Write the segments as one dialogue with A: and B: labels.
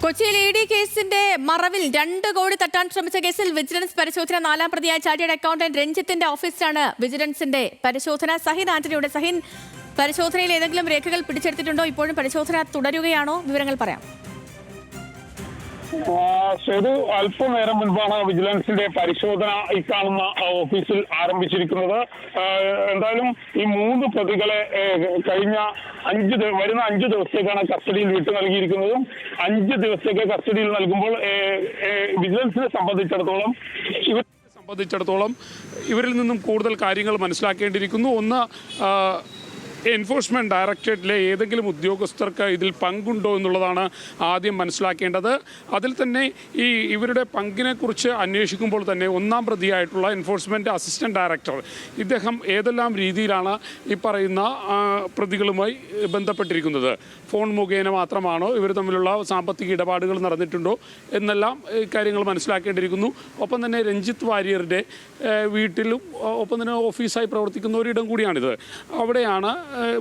A: കൊച്ചിയിൽ ഇ.ഡി. കേസിന്റെ മറവിൽ 2 കോടി തട്ടാൻ ശ്രമിച്ച കേസിൽ വിജിലൻസ് പരിശോധന 4ാം പ്രതിയായ ചാർട്ടേഡ് അക്കൗണ്ടന്റ് രഞ്ജിത്തിന്റെ ഓഫീസിലാണ് വിജിലൻസിന്റെ പരിശോധന. സഹിൻ ആന്റണിയുടെ സഹിൻ, പരിശോധനയിൽ ഏതെങ്കിലും രേഖകൾ പിടിച്ചെടുത്തിട്ടുണ്ടോ? ഇപ്പോഴും പരിശോധന തുടരുകയാണോ? വിവരങ്ങൾ പറയാം.
B: അല്പനേരം മുൻപാണ് വിജിലൻസിന്റെ പരിശോധന ഇക്കാണുന്ന ഓഫീസിൽ ആരംഭിച്ചിരിക്കുന്നത്. എന്തായാലും ഈ 3 പ്രതികളെ വരുന്ന 5 ദിവസത്തേക്കാണ് കസ്റ്റഡിയിൽ വിട്ടു നൽകിയിരിക്കുന്നതും 5 ദിവസത്തേക്ക് കസ്റ്റഡിയിൽ നൽകുമ്പോൾ വിജിലൻസിനെ സംബന്ധിച്ചിടത്തോളം ഇവരിൽ നിന്നും കൂടുതൽ കാര്യങ്ങൾ മനസ്സിലാക്കേണ്ടിയിരിക്കുന്നു. ഒന്ന്, എൻഫോഴ്സ്മെൻറ്റ് ഡയറക്ടറേറ്റിലെ ഏതെങ്കിലും ഉദ്യോഗസ്ഥർക്ക് ഇതിൽ പങ്കുണ്ടോ എന്നുള്ളതാണ് ആദ്യം മനസ്സിലാക്കേണ്ടത്. അതിൽ തന്നെ ഇവരുടെ പങ്കിനെക്കുറിച്ച് അന്വേഷിക്കുമ്പോൾ തന്നെ 1ാം പ്രതിയായിട്ടുള്ള എൻഫോഴ്സ്മെൻറ്റ് അസിസ്റ്റൻറ്റ് ഡയറക്ടർ ഇദ്ദേഹം ഏതെല്ലാം രീതിയിലാണ് ഈ പറയുന്ന പ്രതികളുമായി ബന്ധപ്പെട്ടിരിക്കുന്നത്, ഫോൺ മുഖേന മാത്രമാണോ, ഇവർ തമ്മിലുള്ള സാമ്പത്തിക ഇടപാടുകൾ നടന്നിട്ടുണ്ടോ എന്നെല്ലാം കാര്യങ്ങൾ മനസ്സിലാക്കേണ്ടിയിരിക്കുന്നു. ഒപ്പം തന്നെ രഞ്ജിത്ത് വാര്യരുടെ വീട്ടിലും ഒപ്പം തന്നെ ഓഫീസായി പ്രവർത്തിക്കുന്ന ഒരിടം കൂടിയാണിത്. അവിടെയാണ്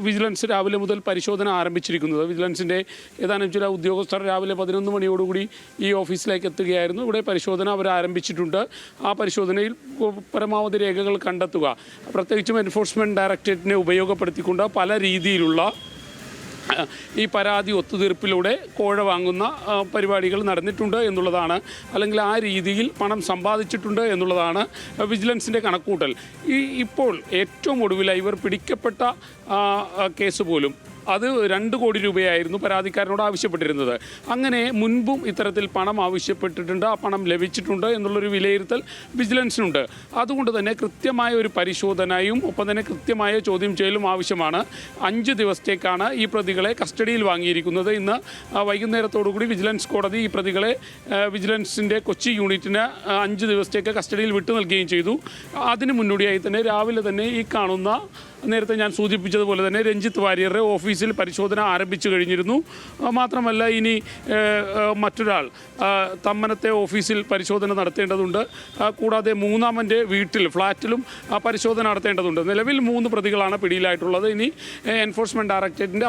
B: വിജിലൻസ് രാവിലെ മുതൽ പരിശോധന ആരംഭിച്ചിരിക്കുന്നത്. വിജിലൻസിൻ്റെ ഏതാനും ചില ഉദ്യോഗസ്ഥർ രാവിലെ 11 മണിയോടുകൂടി ഈ ഓഫീസിലേക്ക് എത്തുകയായിരുന്നു. ഇവിടെ പരിശോധന അവർ ആരംഭിച്ചിട്ടുണ്ട്. ആ പരിശോധനയിൽ പരമാവധി രേഖകൾ കണ്ടെത്തുക, പ്രത്യേകിച്ചും എൻഫോഴ്സ്മെൻറ്റ് ഡയറക്ടറേറ്റിനെ ഉപയോഗപ്പെടുത്തിക്കൊണ്ട് പല രീതിയിലുള്ള ഈ പരാതി ഒത്തുതീർപ്പിലൂടെ കോഴ വാങ്ങുന്ന പരിപാടികൾ നടന്നിട്ടുണ്ട് എന്നുള്ളതാണ്, അല്ലെങ്കിൽ ആ രീതിയിൽ പണം സമ്പാദിച്ചിട്ടുണ്ട് എന്നുള്ളതാണ് വിജിലൻസിൻ്റെ കണക്കൂട്ടൽ. ഇപ്പോൾ ഏറ്റവും ഒടുവിലായി ഇവർ പിടിക്കപ്പെട്ട കേസ് പോലും അത് 2 കോടി രൂപയായിരുന്നു പരാതിക്കാരനോട് ആവശ്യപ്പെട്ടിരുന്നത്. അങ്ങനെ മുൻപും ഇത്തരത്തിൽ പണം ആവശ്യപ്പെട്ടിട്ടുണ്ട്, ആ പണം ലഭിച്ചിട്ടുണ്ട് എന്നുള്ളൊരു വിലയിരുത്തൽ വിജിലൻസിനുണ്ട്. അതുകൊണ്ട് തന്നെ കൃത്യമായ ഒരു പരിശോധനയും ഒപ്പം തന്നെ കൃത്യമായ ചോദ്യം ചെയ്യലും ആവശ്യമാണ്. 5 ദിവസത്തേക്കാണ് ഈ പ്രതികളെ കസ്റ്റഡിയിൽ വാങ്ങിയിരിക്കുന്നത്. ഇന്ന് വൈകുന്നേരത്തോടുകൂടി വിജിലൻസ് കോടതി ഈ പ്രതികളെ വിജിലൻസിൻ്റെ കൊച്ചി യൂണിറ്റിന് 5 ദിവസത്തേക്ക് കസ്റ്റഡിയിൽ വിട്ടു നൽകുകയും ചെയ്തു. അതിന് മുന്നോടിയായി തന്നെ രാവിലെ തന്നെ ഈ കാണുന്ന, നേരത്തെ ഞാൻ സൂചിപ്പിച്ചതുപോലെ തന്നെ രഞ്ജിത്ത് വാര്യരുടെ ഓഫീസിൽ പരിശോധന ആരംഭിച്ചു കഴിഞ്ഞിരുന്നു. മാത്രമല്ല ഇനി മറ്റൊരാൾ തമ്മനത്തെ ഓഫീസിൽ പരിശോധന നടത്തേണ്ടതുണ്ട്. കൂടാതെ 3ാമൻ്റെ വീട്ടിൽ, ഫ്ലാറ്റിലും പരിശോധന നടത്തേണ്ടതുണ്ട്. നിലവിൽ 3 പ്രതികളാണ് പിടിയിലായിട്ടുള്ളത്. ഇനി എൻഫോഴ്സ്മെൻറ്റ് ഡയറക്ടറേറ്റിൻ്റെ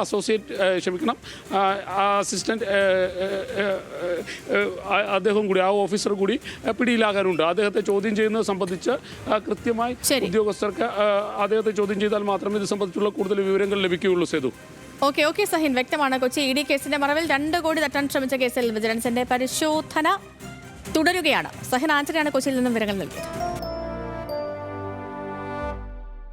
B: അസിസ്റ്റൻറ്റ് അദ്ദേഹം കൂടി, ആ ഓഫീസർ കൂടി പിടിയിലാകാനുണ്ട്. അദ്ദേഹത്തെ ചോദ്യം ചെയ്യുന്നത് സംബന്ധിച്ച് കൃത്യമായി ഉദ്യോഗസ്ഥർക്ക് അദ്ദേഹത്തെ ചോദ്യം ചെയ്താൽ മാത്രമേ ഇത് സംബന്ധിച്ചുള്ള കൂടുതൽ വിവരങ്ങൾ ലഭിക്കുകയുള്ളൂ. സേതു.
A: ഓക്കെ സഹിൻ, വ്യക്തമാണ്. കൊച്ചി ഇ.ഡി. കേസിന്റെ മറവിൽ 2 കോടി തട്ടാൻ ശ്രമിച്ച കേസിൽ വിജിലൻസിന്റെ പരിശോധന തുടരുകയാണ്. സഹിൻ ആന്റണിയാണ് കൊച്ചിയിൽ നിന്നും വിവരങ്ങൾ നൽകിയത്.